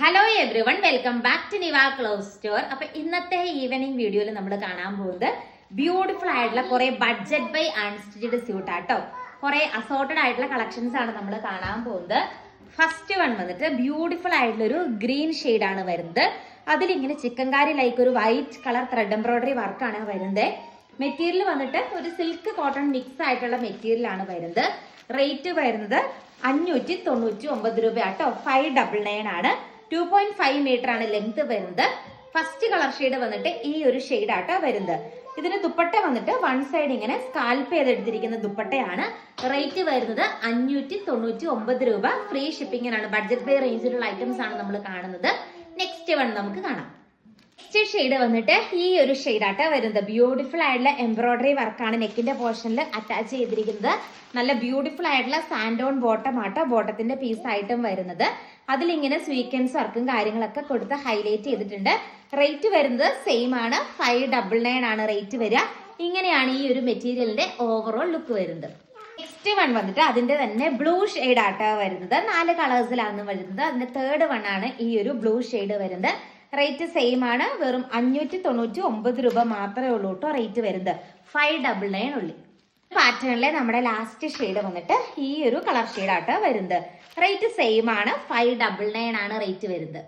Hello everyone, welcome back to Niva cloth store. അപ്പൊ ഇന്നത്തെ evening വീഡിയോയിൽ നമ്മൾ കാണാൻ പോകുന്നത് ബ്യൂട്ടിഫുൾ ആയിട്ടുള്ള കുറെ ബഡ്ജറ്റ് ബൈ അൺസ്റ്റിച്ചഡ് സ്യൂട്ട് ആട്ടോ. കുറെ അസോർട്ടഡ് ആയിട്ടുള്ള കളക്ഷൻസ് ആണ് നമ്മൾ കാണാൻ പോകുന്നത്. ഫസ്റ്റ് വൺ വന്നിട്ട് ബ്യൂട്ടിഫുൾ ആയിട്ടുള്ള ഒരു ഗ്രീൻ ഷെയ്ഡ് ആണ് വരുന്നത്. അതിലിങ്ങനെ ചിക്കൻകാരി ലൈക്ക് ഒരു വൈറ്റ് കളർ ത്രെഡ് എംബ്രോയിഡറി വർക്കാണ് വരുന്നത്. മെറ്റീരിയൽ വന്നിട്ട് ഒരു സിൽക്ക് കോട്ടൺ മിക്സ് ആയിട്ടുള്ള മെറ്റീരിയൽ ആണ് വരുന്നത്. റേറ്റ് വരുന്നത് 599 രൂപ ആട്ടോ. 599 ആണ്. 2.5 മീറ്റർ ആണ് ലെങ്ത് വരുന്നത്. ഫസ്റ്റ് കളർ ഷെയ്ഡ് വന്നിട്ട് ഈ ഒരു ഷെയ്ഡ് ആട്ടോ വരുന്നത്. ഇതിന് ദുപ്പട്ട വന്നിട്ട് വൺ സൈഡ് ഇങ്ങനെ സ്കാൽപ്പ് ചെയ്തെടുത്തിരിക്കുന്ന ദുപ്പട്ടയാണ്. റേറ്റ് വരുന്നത് 599 രൂപ. ഫ്രീ ഷിപ്പിംഗിനാണ്. ബഡ്ജറ്റ് ബൈ റേഞ്ചിലുള്ള ഐറ്റംസ് ആണ് നമ്മൾ കാണുന്നത്. നെക്സ്റ്റ് വൺ നമുക്ക് കാണാം. നെക്സ്റ്റ് ഷെയ്ഡ് വന്നിട്ട് ഈ ഒരു ഷെയ്ഡ് ആട്ടോ വരുന്നത്. ബ്യൂട്ടിഫുൾ ആയിട്ടുള്ള എംബ്രോയിഡറി വർക്കാണ് നെക്കിന്റെ പോർഷനിൽ അറ്റാച്ച് ചെയ്തിരിക്കുന്നത്. നല്ല ബ്യൂട്ടിഫുൾ ആയിട്ടുള്ള സാൻഡോൺ ബോട്ടം ആട്ടോ ബോട്ടത്തിന്റെ പീസ് ആയിട്ടും വരുന്നത്. അതിലിങ്ങനെ സ്വീക്വൻസ് വർക്കും കാര്യങ്ങളൊക്കെ കൊടുത്ത് ഹൈലൈറ്റ് ചെയ്തിട്ടുണ്ട്. റേറ്റ് വരുന്നത് സെയിം ആണ്. 599 ആണ് റേറ്റ് വരിക. ഇങ്ങനെയാണ് ഈ ഒരു മെറ്റീരിയലിന്റെ ഓവറോൾ ലുക്ക് വരുന്നത്. നെക്സ്റ്റ് വൺ വന്നിട്ട് അതിന്റെ തന്നെ ബ്ലൂ ഷെയ്ഡ് ആട്ടോ വരുന്നത്. 4 കളേഴ്സിലാണ് വരുന്നത്. അതിന്റെ തേർഡ് വൺ ആണ് ഈ ഒരു ബ്ലൂ ഷെയ്ഡ് വരുന്നത്. റേറ്റ് സെയിം ആണ്. വെറും 599 രൂപ മാത്രമേ ഉള്ളൂ കേട്ടോ റേറ്റ് വരുന്നത്. 599 ഉള്ളി. പാറ്റേണിലെ നമ്മുടെ ലാസ്റ്റ് ഷെയ്ഡ് വന്നിട്ട് ഈ ഒരു കളർ ഷെയ്ഡ് ആട്ടോ വരുന്നത്. റേറ്റ് സെയിം ആണ്. 599 ആണ് റേറ്റ് വരുന്നത്.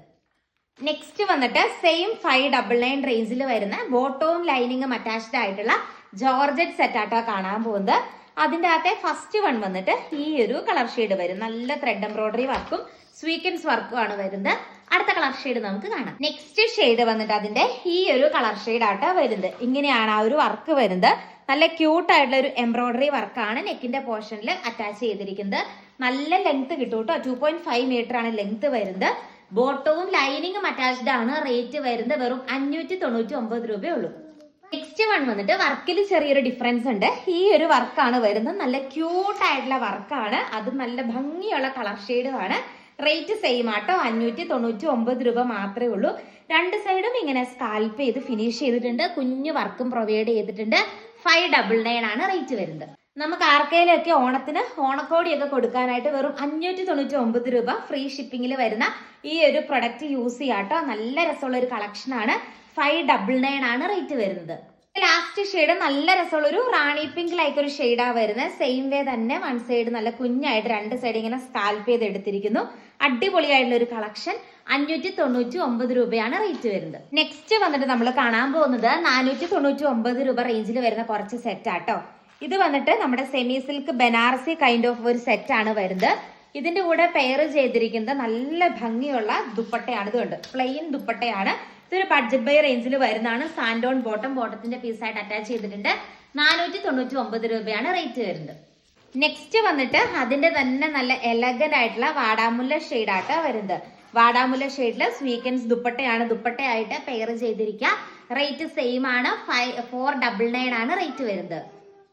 നെക്സ്റ്റ് വന്നിട്ട് സെയിം 599 റേഞ്ചിൽ വരുന്ന ബോട്ടവും ലൈനിങ്ങും അറ്റാച്ച്ഡ് ആയിട്ടുള്ള ജോർജറ്റ് സെറ്റ് ആട്ടോ കാണാൻ പോകുന്നത്. അതിന്റെ അകത്തെ ഫസ്റ്റ് വൺ വന്നിട്ട് ഈ ഒരു കളർ ഷെയ്ഡ് വരും. നല്ല ത്രെഡ് എംബ്രോയിഡറി വർക്കും സ്വീക്വൻസ് വർക്കും ആണ് വരുന്നത്. അടുത്ത കളർ ഷെയ്ഡ് നമുക്ക് കാണാം. നെക്സ്റ്റ് ഷെയ്ഡ് വന്നിട്ട് അതിന്റെ ഈ ഒരു കളർ ഷെയ്ഡ് ആട്ടോ വരുന്നത്. ഇങ്ങനെയാണ് ആ ഒരു വർക്ക് വരുന്നത്. നല്ല ക്യൂട്ട് ആയിട്ടുള്ള ഒരു എംബ്രോയിഡറി വർക്കാണ് നെക്കിന്റെ പോർഷനിൽ അറ്റാച്ച് ചെയ്തിരിക്കുന്നത്. നല്ല ലെങ്ത് കിട്ടും കേട്ടോ. 2.5 മീറ്റർ ആണ് ലെങ്ത് വരുന്നത്. ബോട്ടവും ലൈനിങ്ങും അറ്റാച്ച്ഡ് ആണ്. റേറ്റ് വരുന്നത് വെറും 599 രൂപയേ ഉള്ളൂ. നെക്സ്റ്റ് വൺ വന്നിട്ട് വർക്കിൽ ചെറിയൊരു ഡിഫറൻസ് ഉണ്ട്. ഈ ഒരു വർക്കാണ് വരുന്നത്. നല്ല ക്യൂട്ട് ആയിട്ടുള്ള വർക്കാണ്. അത് നല്ല ഭംഗിയുള്ള കളർ ഷെയ്ഡും ആണ്. റേറ്റ് സെയിം ആട്ടോ. 599 രൂപ മാത്രമേ ഉള്ളൂ. രണ്ട് സൈഡും ഇങ്ങനെ സ്കാൽപ്പ് ചെയ്ത് ഫിനിഷ് ചെയ്തിട്ടുണ്ട്. കുഞ്ഞു വർക്കും പ്രൊവൈഡ് ചെയ്തിട്ടുണ്ട്. 599 ആണ് റേറ്റ് വരുന്നത്. നമുക്ക് ആർക്കെയിലൊക്കെ ഓണത്തിന് ഓണക്കോടിയൊക്കെ കൊടുക്കാനായിട്ട് വെറും 599 രൂപ ഫ്രീ ഷിപ്പിംഗിൽ വരുന്ന ഈ ഒരു പ്രൊഡക്റ്റ് യൂസ് ചെയ്യാട്ടോ. നല്ല രസമുള്ള ഒരു കളക്ഷൻ ആണ്. 599 ആണ് റേറ്റ് വരുന്നത്. ലാസ്റ്റ് ഷെയ്ഡ് നല്ല രസമുള്ള ഒരു റാണി പിങ്ക് ലൈക്ക് ഒരു ഷെയ്ഡാ വരുന്നത്. സെയിം വേ തന്നെ വൺ സൈഡ് നല്ല കുഞ്ഞായിട്ട് രണ്ട് സൈഡ് ഇങ്ങനെ സ്കാൽപ്പ് ചെയ്ത് എടുത്തിരിക്കുന്നു. അടിപൊളിയായിട്ടുള്ള ഒരു കളക്ഷൻ. 599 രൂപയാണ് റേറ്റ് വരുന്നത്. നെക്സ്റ്റ് വന്നിട്ട് നമ്മൾ കാണാൻ പോകുന്നത് 499 രൂപ റേഞ്ചിൽ വരുന്ന കുറച്ച് സെറ്റ് ആട്ടോ. ഇത് വന്നിട്ട് നമ്മുടെ semi silk Banarasi kind of ഒരു സെറ്റ് ആണ് വരുന്നത്. ഇതിന്റെ കൂടെ പെയർ ചെയ്തിരിക്കുന്നത് നല്ല ഭംഗിയുള്ള ദുപ്പട്ടയാണ്. ഇതുണ്ട് പ്ലെയിൻ ദുപ്പട്ടയാണ്. ഇതൊരു ബഡ്ജറ്റ് ബൈ റേഞ്ചിൽ വരുന്നതാണ്. സാൻഡോൺ ബോട്ടത്തിന്റെ പീസായിട്ട് അറ്റാച്ച് ചെയ്തിട്ടുണ്ട്. 499 രൂപയാണ് റേറ്റ് വരുന്നത്. നെക്സ്റ്റ് വന്നിട്ട് അതിന്റെ തന്നെ നല്ല എലഗന്റ് ആയിട്ടുള്ള വാടാമുല്ല ഷെയ്ഡ് ആട്ടോ വരുന്നത്. വാടാമുല്ല ഷെയ്ഡില് സ്വീക്വൻസ് ദുപ്പട്ടയാണ്. ദുപ്പട്ടയായിട്ട് പെയർ ചെയ്തിരിക്കുക. റേറ്റ് സെയിം ആണ്. 499 ആണ് റേറ്റ് വരുന്നത്.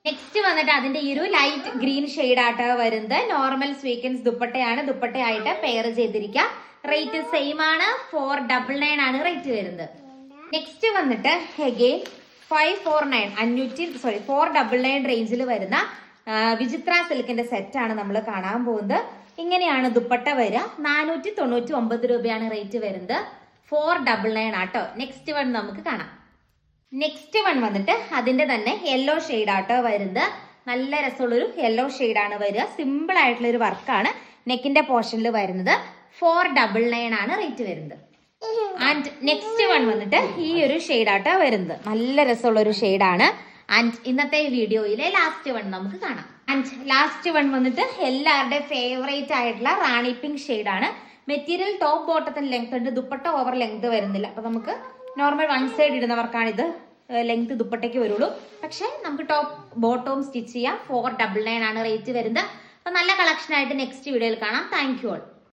നെക്സ്റ്റ് വന്നിട്ട് അതിന്റെ ഈ ഒരു ലൈറ്റ് ഗ്രീൻ ഷെയ്ഡ് ആട്ടോ വരുന്നത്. നോർമൽ സ്വീക്വൻസ് ദുപ്പട്ടയാണ്. ദുപ്പട്ടയായിട്ട് പെയർ ചെയ്തിരിക്കുക. റേറ്റ് സെയിം ആണ്. 499 ആണ് റേറ്റ് വരുന്നത്. നെക്സ്റ്റ് വന്നിട്ട് അഗെയിൻ 499 റേഞ്ചിൽ വരുന്ന വിചിത്ര സിൽക്കിന്റെ സെറ്റ് ആണ് നമ്മൾ കാണാൻ പോകുന്നത്. ഇങ്ങനെയാണ് ദുപ്പട്ട വരിക. 499 രൂപയാണ് റേറ്റ് വരുന്നത്. 499 ആട്ടോ. നെക്സ്റ്റ് വൺ നമുക്ക് കാണാം. നെക്സ്റ്റ് വൺ വന്നിട്ട് അതിന്റെ തന്നെ യെല്ലോ ഷെയ്ഡ് ആട്ടോ വരുന്നത്. നല്ല രസമുള്ളൊരു യെല്ലോ ഷെയ്ഡ് ആണ് വരിക. സിമ്പിൾ ആയിട്ടുള്ള ഒരു വർക്കാണ് നെക്കിന്റെ പോർഷനിൽ വരുന്നത്. 499 ആണ് റേറ്റ് വരുന്നത്. ആൻഡ് നെക്സ്റ്റ് വൺ വന്നിട്ട് ഈ ഒരു ഷെയ്ഡ് ആട്ടോ വരുന്നത്. നല്ല രസമുള്ള ഒരു ഷെയ്ഡാണ്. ആൻഡ് ഇന്നത്തെ വീഡിയോയിലെ ലാസ്റ്റ് വൺ നമുക്ക് കാണാം. ആൻഡ് ലാസ്റ്റ് വൺ വന്നിട്ട് എല്ലാവരുടെയും ഫേവറേറ്റ് ആയിട്ടുള്ള റാണി പിങ്ക് ഷെയ്ഡ് ആണ്. മെറ്റീരിയൽ ടോപ്പ് ബോട്ടത്തിന് ലെങ്ത് ഉണ്ട്. ദുപ്പട്ട ഓവർ ലെങ്ത് വരുന്നില്ല. അപ്പൊ നമുക്ക് നോർമൽ വൺ സൈഡ് ഇടുന്നവർക്കാണ് ഇത് ലെങ്ത് ദുപ്പട്ടയ്ക്ക് വരുള്ളൂ. പക്ഷെ നമുക്ക് ടോപ്പ് ബോട്ടവും സ്റ്റിച്ച് ചെയ്യാം. 499 ആണ് റേറ്റ് വരുന്നത്. അപ്പൊ നല്ല കളക്ഷൻ ആയിട്ട് നെക്സ്റ്റ് വീഡിയോയിൽ കാണാം. Thank you all.